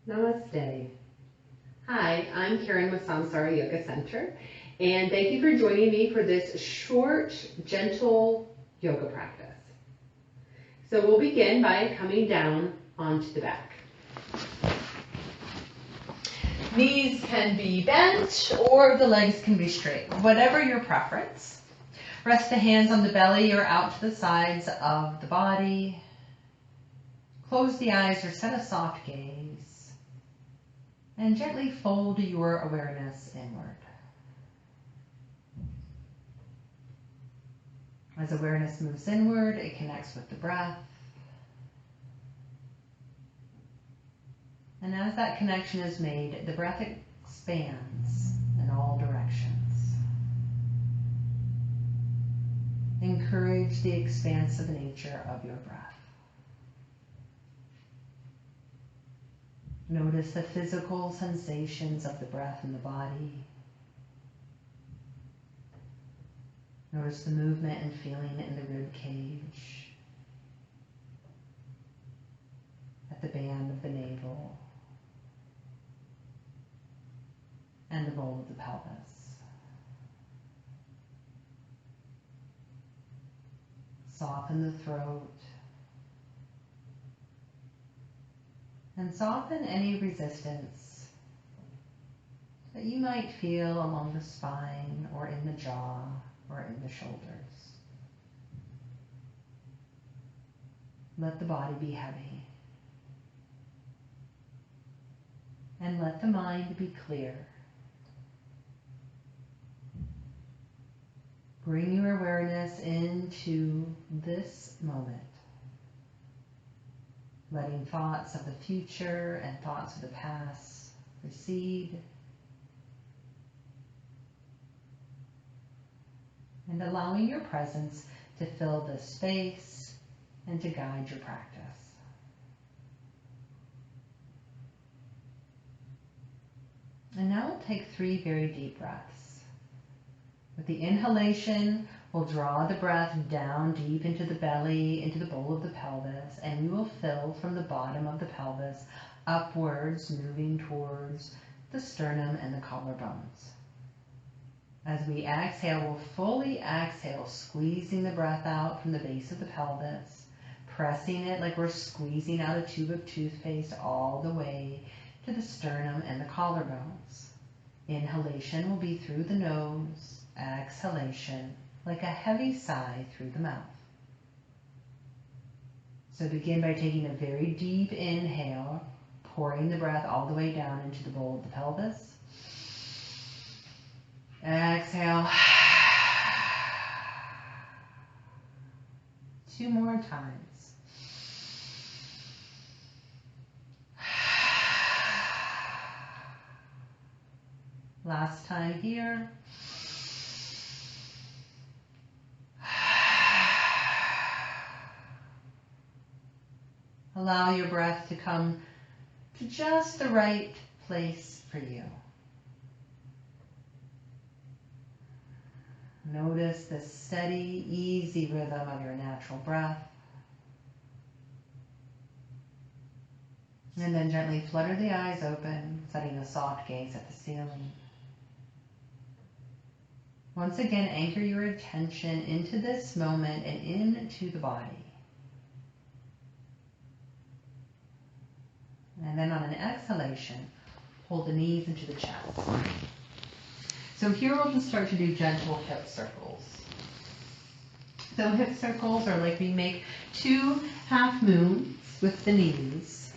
Namaste. Hi, I'm Karen with Samsara Yoga Center, and thank you for joining me for this short, gentle yoga practice. So we'll begin by coming down onto the back. Knees can be bent or the legs can be straight, whatever your preference. Rest the hands on the belly or out to the sides of the body. Close the eyes or set a soft gaze. And gently fold your awareness inward. As awareness moves inward, it connects with the breath. And as that connection is made, the breath expands in all directions. Encourage the expansive nature of your breath. Notice the physical sensations of the breath in the body. Notice the movement and feeling in the rib cage, at the band of the navel, and the bowl of the pelvis. Soften the throat. And soften any resistance that you might feel along the spine or in the jaw or in the shoulders. Let the body be heavy. And let the mind be clear. Bring your awareness into this moment. Letting thoughts of the future and thoughts of the past recede. And allowing your presence to fill this space and to guide your practice. And now we'll take 3 very deep breaths. With the inhalation, we'll draw the breath down deep into the belly, into the bowl of the pelvis, and we will fill from the bottom of the pelvis upwards, moving towards the sternum and the collarbones. As we exhale, we'll fully exhale, squeezing the breath out from the base of the pelvis, pressing it like we're squeezing out a tube of toothpaste all the way to the sternum and the collarbones. Inhalation will be through the nose, exhalation like a heavy sigh through the mouth. So begin by taking a very deep inhale, pouring the breath all the way down into the bowl of the pelvis. Exhale. 2 more times. Last time here. Allow your breath to come to just the right place for you. Notice the steady, easy rhythm of your natural breath. And then gently flutter the eyes open, setting a soft gaze at the ceiling. Once again, anchor your attention into this moment and into the body. And then on an exhalation, hold the knees into the chest. So here we'll just start to do gentle hip circles. So hip circles are like we make 2 half moons with the knees,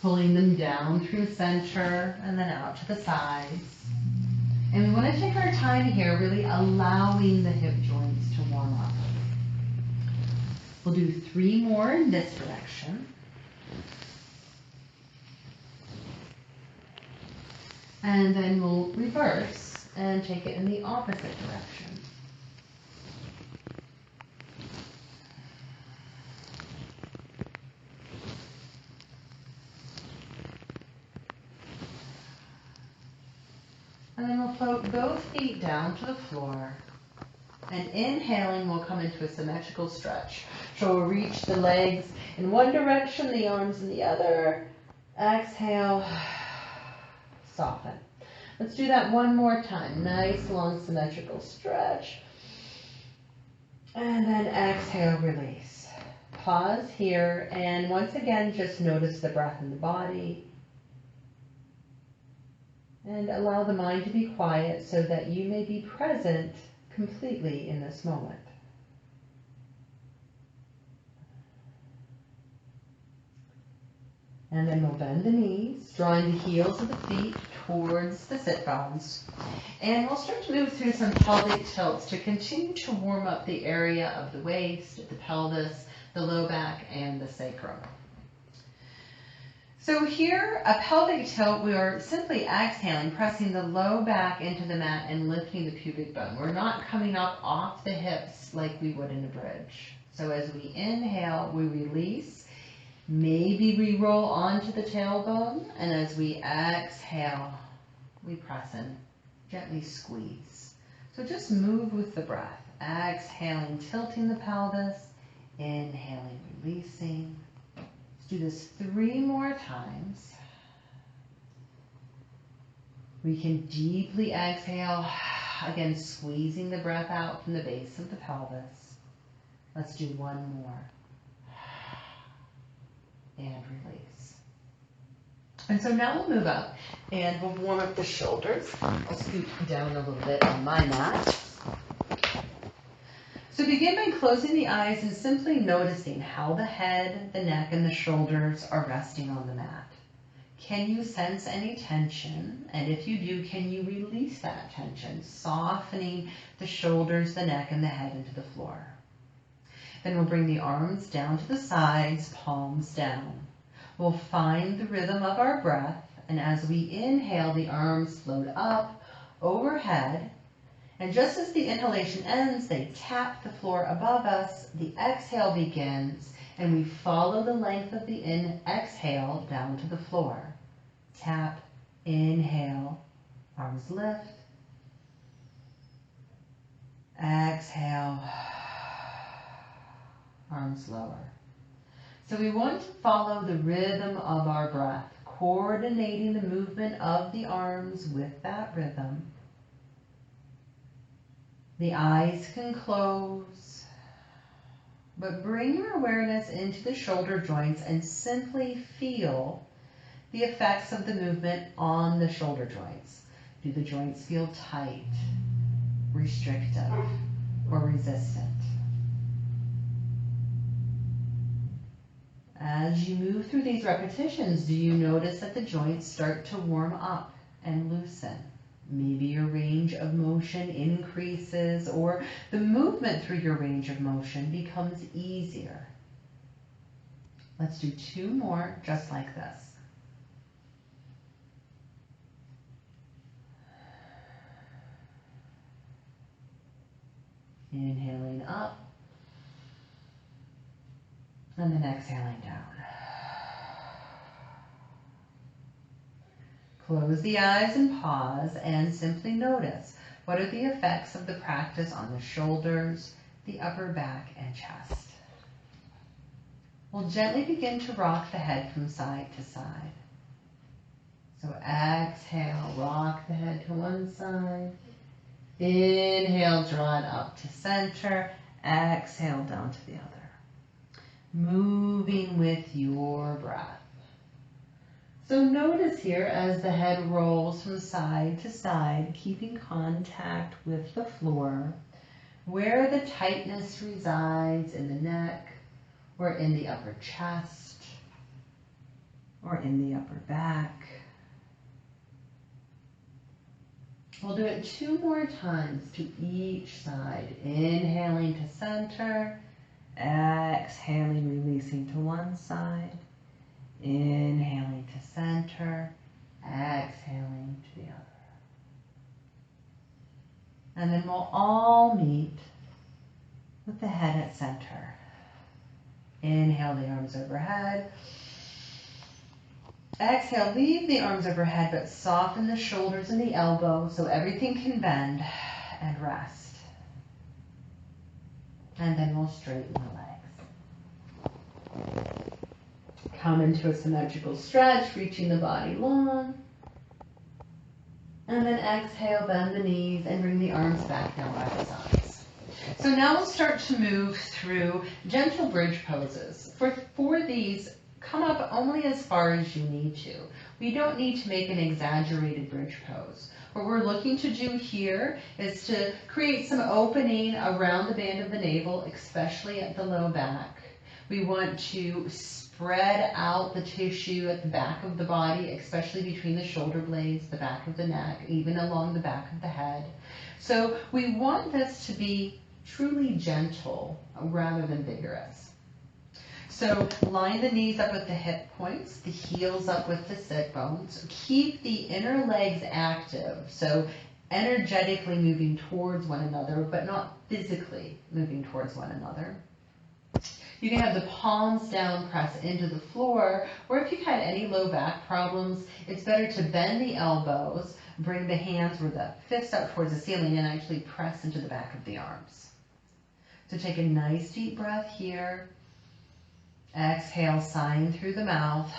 pulling them down through center and then out to the sides. And we want to take our time here, really allowing the hip joints to warm up. We'll do 3 more in this direction. And then we'll reverse and take it in the opposite direction. And then we'll float both feet down to the floor. And inhaling, we'll come into a symmetrical stretch. So we'll reach the legs in one direction, the arms in the other. Exhale, soften. Let's do that one more time. Nice, long, symmetrical stretch. And then exhale, release. Pause here, and once again, just notice the breath in the body. And allow the mind to be quiet so that you may be present completely in this moment. And then we'll bend the knees, drawing the heels of the feet towards the sit bones. And we'll start to move through some pelvic tilts to continue to warm up the area of the waist, the pelvis, the low back, and the sacrum. So here, a pelvic tilt, we are simply exhaling, pressing the low back into the mat and lifting the pubic bone. We're not coming up off the hips like we would in a bridge. So as we inhale, we release. Maybe we roll onto the tailbone, and as we exhale, we press in, gently squeeze. So just move with the breath. Exhaling, tilting the pelvis, inhaling, releasing. Let's do this 3 more times. We can deeply exhale, again squeezing the breath out from the base of the pelvis. Let's do 1 more. And release. And so now we'll move up and we'll warm up the shoulders. I'll scoot down a little bit on my mat. So begin by closing the eyes and simply noticing how the head, the neck, and the shoulders are resting on the mat. Can you sense any tension? And if you do, can you release that tension, softening the shoulders, the neck, and the head into the floor? Then we'll bring the arms down to the sides, palms down. We'll find the rhythm of our breath, and as we inhale, the arms float up, overhead, and just as the inhalation ends, they tap the floor above us. The exhale begins, and we follow the length of the exhale down to the floor. Tap, inhale, arms lift, exhale, arms lower. So we want to follow the rhythm of our breath, coordinating the movement of the arms with that rhythm. The eyes can close, but bring your awareness into the shoulder joints and simply feel the effects of the movement on the shoulder joints. Do the joints feel tight, restrictive, or resistant? As you move through these repetitions, do you notice that the joints start to warm up and loosen? Maybe your range of motion increases, or the movement through your range of motion becomes easier. Let's do 2 more just like this. Inhaling up, and then exhaling down. Close the eyes and pause and simply notice what are the effects of the practice on the shoulders, the upper back, and chest. We'll gently begin to rock the head from side to side. So exhale, rock the head to one side. Inhale, draw it up to center. Exhale, down to the other. Moving with your breath. So notice here as the head rolls from side to side, keeping contact with the floor, where the tightness resides in the neck, or in the upper chest, or in the upper back. We'll do it 2 more times to each side. Inhaling to center, exhaling, releasing to one side. Inhaling to center, exhaling to the other. And then we'll all meet with the head at center. Inhale the arms overhead. Exhale, leave the arms overhead, but soften the shoulders and the elbows so everything can bend and rest. And then we'll straighten the legs. Come into a symmetrical stretch, reaching the body long. And then exhale, bend the knees and bring the arms back down by the sides. So now we'll start to move through gentle bridge poses. For these, come up only as far as you need to. We don't need to make an exaggerated bridge pose. What we're looking to do here is to create some opening around the band of the navel, especially at the low back. We want to spread out the tissue at the back of the body, especially between the shoulder blades, the back of the neck, even along the back of the head. So we want this to be truly gentle rather than vigorous. So line the knees up with the hip points, the heels up with the sit bones. Keep the inner legs active, so energetically moving towards one another, but not physically moving towards one another. You can have the palms down, press into the floor, or if you've had any low back problems, it's better to bend the elbows, bring the hands or the fists up towards the ceiling, and actually press into the back of the arms. So take a nice deep breath here. Exhale, sighing through the mouth.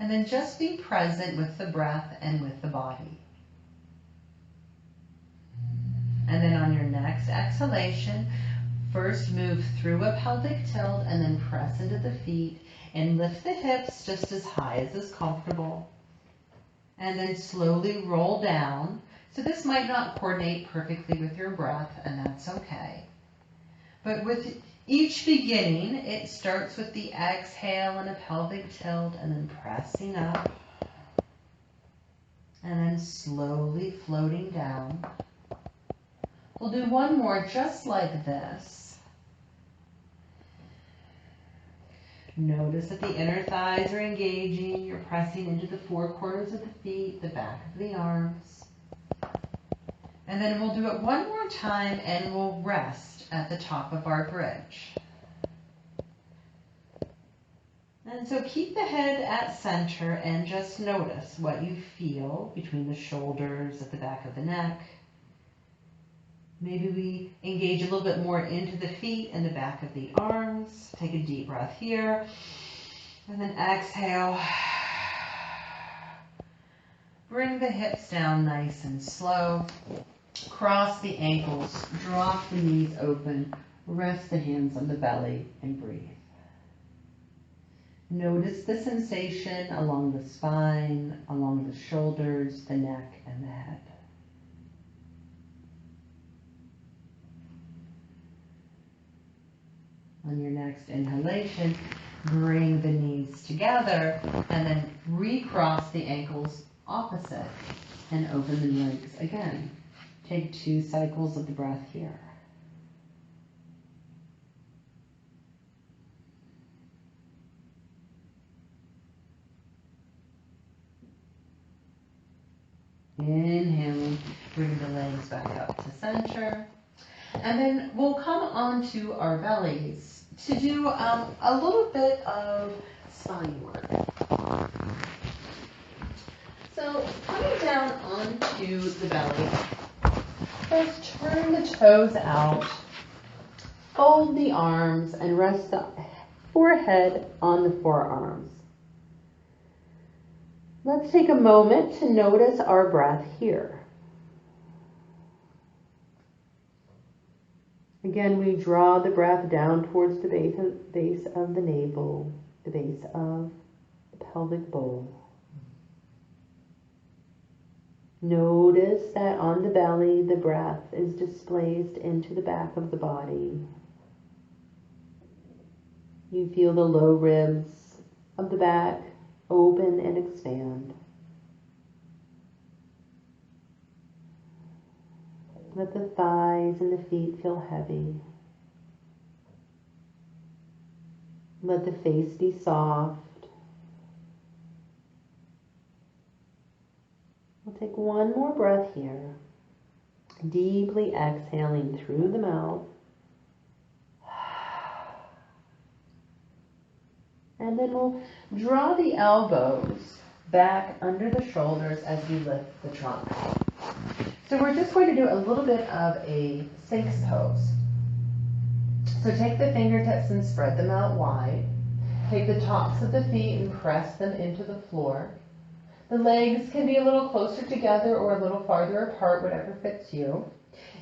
And then just be present with the breath and with the body. And then on your next exhalation, first move through a pelvic tilt and then press into the feet and lift the hips just as high as is comfortable. And then slowly roll down. So this might not coordinate perfectly with your breath, and that's okay. But with each beginning, it starts with the exhale and a pelvic tilt and then pressing up. And then slowly floating down. We'll do one more just like this. Notice that the inner thighs are engaging. You're pressing into the four corners of the feet, the back of the arms. And then we'll do it one more time and we'll rest at the top of our bridge. And so keep the head at center and just notice what you feel between the shoulders, at the back of the neck. Maybe we engage a little bit more into the feet and the back of the arms. Take a deep breath here. And then exhale. Bring the hips down nice and slow. Cross the ankles. Drop the knees open. Rest the hands on the belly and breathe. Notice the sensation along the spine, along the shoulders, the neck, and the head. On your next inhalation, bring the knees together and then recross the ankles opposite and open the legs again. Take 2 cycles of the breath here. Inhaling, bring the legs back up to center. And then we'll come onto our bellies to do a little bit of spine work. So coming down onto the belly, first turn the toes out, fold the arms, and rest the forehead on the forearms. Let's take a moment to notice our breath here. Again, we draw the breath down towards the base of the navel, the base of the pelvic bowl. Notice that on the belly, the breath is displaced into the back of the body. You feel the low ribs of the back open and expand. Let the thighs and the feet feel heavy. Let the face be soft. We'll take one more breath here. Deeply exhaling through the mouth. And then we'll draw the elbows back under the shoulders as we lift the trunk. So we're just going to do a little bit of a Sphinx pose. So take the fingertips and spread them out wide. Take the tops of the feet and press them into the floor. The legs can be a little closer together or a little farther apart, whatever fits you.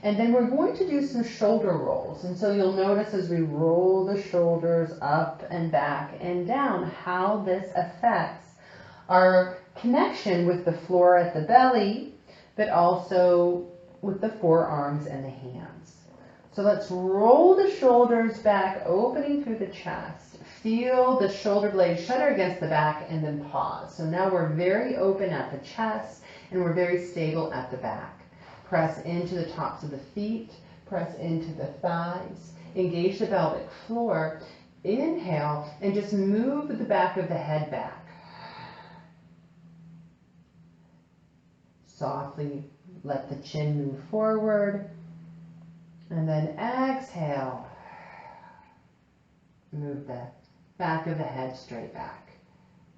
And then we're going to do some shoulder rolls. And so you'll notice as we roll the shoulders up and back and down, how this affects our connection with the floor at the belly, but also with the forearms and the hands. So let's roll the shoulders back, opening through the chest. Feel the shoulder blades shudder against the back and then pause. So now we're very open at the chest and we're very stable at the back. Press into the tops of the feet, press into the thighs, engage the pelvic floor. Inhale and just move the back of the head back. Softly let the chin move forward. And then exhale. Move the back of the head straight back.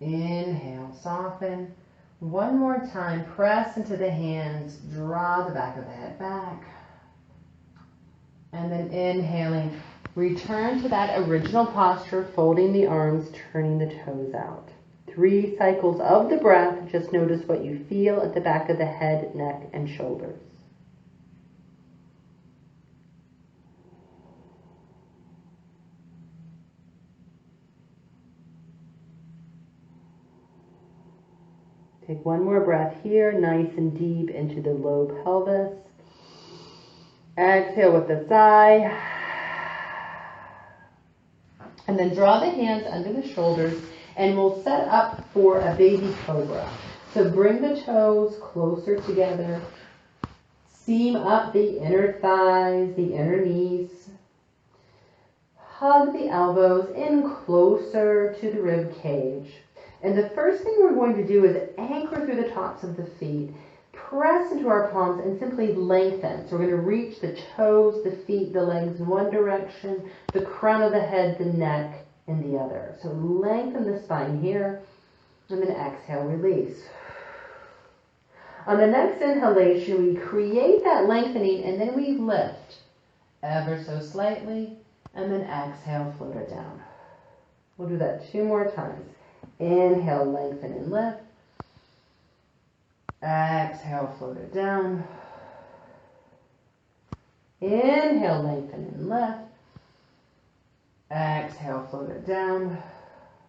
Inhale, soften. One more time, press into the hands, draw the back of the head back. And then inhaling, return to that original posture, folding the arms, turning the toes out. 3 cycles of the breath. Just notice what you feel at the back of the head, neck, and shoulders. Take one more breath here, nice and deep into the low pelvis. Exhale with a sigh. And then draw the hands under the shoulders and we'll set up for a baby cobra. So bring the toes closer together. Seam up the inner thighs, the inner knees. Hug the elbows in closer to the rib cage. And the first thing we're going to do is anchor through the tops of the feet, press into our palms and simply lengthen. So we're going to reach the toes, the feet, the legs in one direction, the crown of the head, the neck in the other. So lengthen the spine here and then exhale, release. On the next inhalation, we create that lengthening and then we lift ever so slightly and then exhale, float it down. We'll do that 2 more times. Inhale, lengthen and lift. Exhale, float it down. Inhale, lengthen and lift. Exhale, float it down.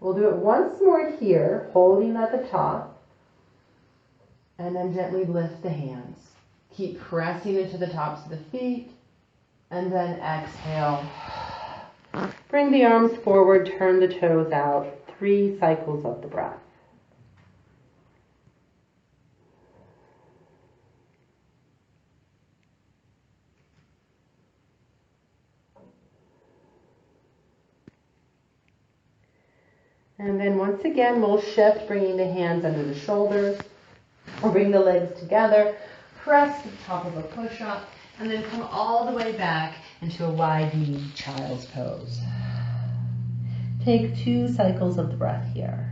We'll do it once more here, holding at the top. And then gently lift the hands. Keep pressing into the tops of the feet. And then exhale. Bring the arms forward, turn the toes out. 3 cycles of the breath. And then once again, we'll shift, bringing the hands under the shoulders, or bring the legs together, press to the top of a push-up, and then come all the way back into a wide knee child's pose. Take 2 cycles of the breath here.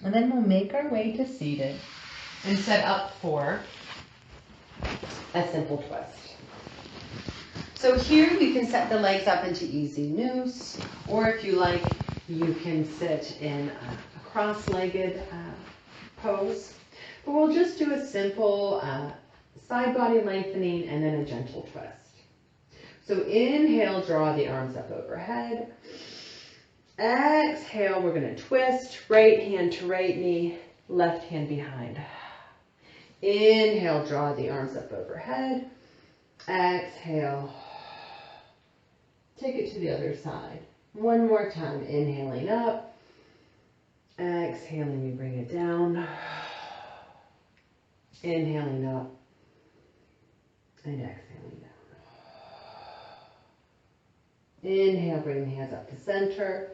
And then we'll make our way to seated and set up for a simple twist. So here you can set the legs up into easy noose, or if you like, you can sit in a cross-legged pose. But we'll just do a simple side body lengthening and then a gentle twist. So inhale, draw the arms up overhead. Exhale, we're going to twist, right hand to right knee, left hand behind. Inhale, draw the arms up overhead. Exhale, take it to the other side. One more time, inhaling up. Exhaling, you bring it down. Inhaling up. And exhaling down. Inhale, bring the hands up to center.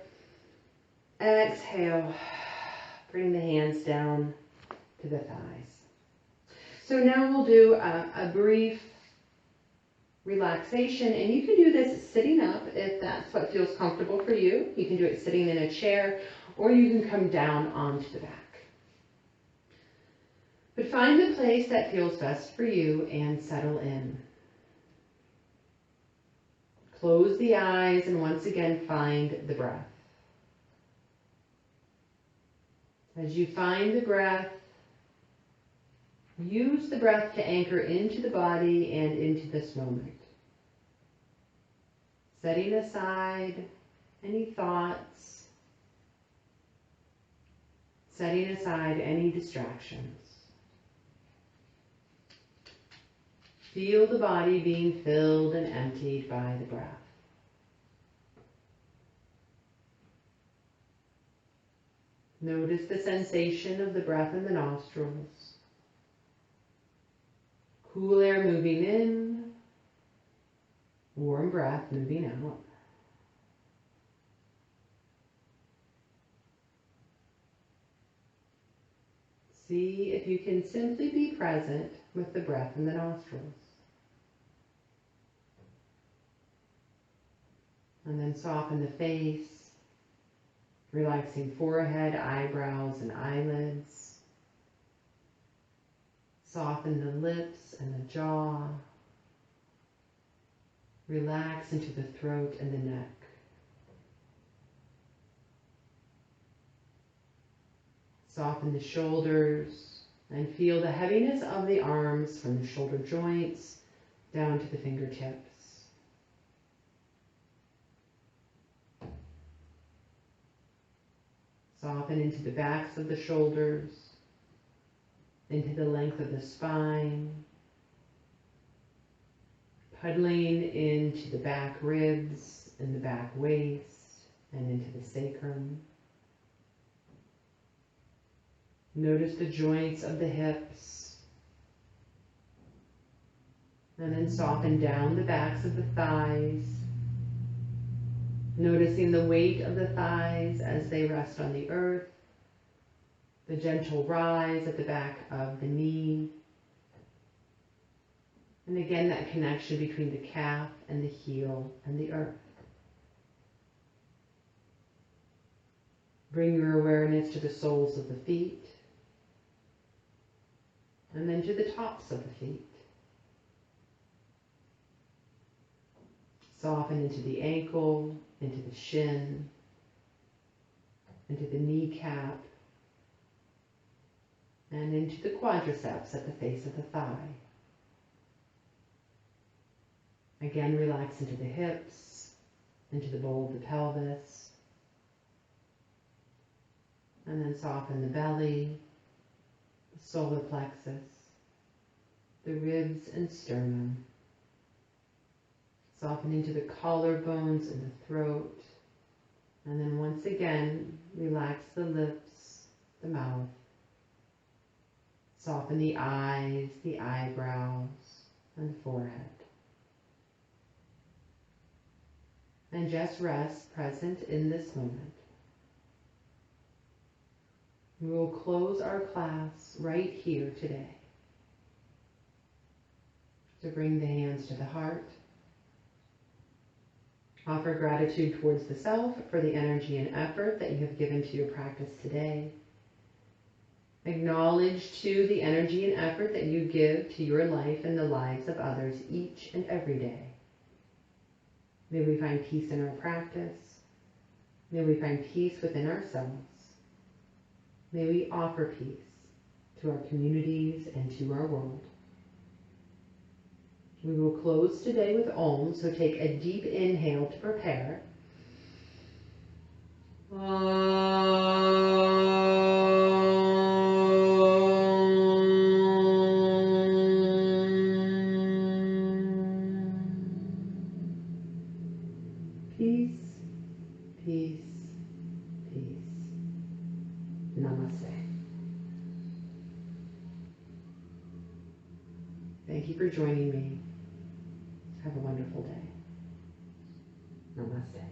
Exhale, bring the hands down to the thighs. So now we'll do a brief relaxation, and you can do this sitting up if that's what feels comfortable for you. You can do it sitting in a chair, or you can come down onto the back. But find the place that feels best for you and settle in. Close the eyes and once again find the breath. As you find the breath, use the breath to anchor into the body and into this moment. Setting aside any thoughts, setting aside any distractions. Feel the body being filled and emptied by the breath. Notice the sensation of the breath in the nostrils. Cool air moving in, warm breath moving out. See if you can simply be present with the breath in the nostrils. And then soften the face, relaxing forehead, eyebrows, and eyelids. Soften the lips and the jaw. Relax into the throat and the neck. Soften the shoulders and feel the heaviness of the arms from the shoulder joints down to the fingertips. Soften into the backs of the shoulders, into the length of the spine, puddling into the back ribs and the back waist and into the sacrum. Notice the joints of the hips, and then soften down the backs of the thighs, noticing the weight of the thighs as they rest on the earth, the gentle rise at the back of the knee, and again that connection between the calf and the heel and the earth. Bring your awareness to the soles of the feet, and then to the tops of the feet. Soften into the ankle, into the shin, into the kneecap, and into the quadriceps at the base of the thigh. Again, relax into the hips, into the bowl of the pelvis, and then soften the belly, the solar plexus, the ribs and sternum. Soften into the collarbones and the throat. And then once again, relax the lips, the mouth. Soften the eyes, the eyebrows, and the forehead. And just rest present in this moment. We will close our class right here today. So bring the hands to the heart. Offer gratitude towards the self for the energy and effort that you have given to your practice today. Acknowledge too the energy and effort that you give to your life and the lives of others each and every day. May we find peace in our practice. May we find peace within ourselves. May we offer peace to our communities and to our world. We will close today with Om, so take a deep inhale to prepare. Peace, peace, peace. Namaste. Thank you for joining me. Have a wonderful day. Namaste.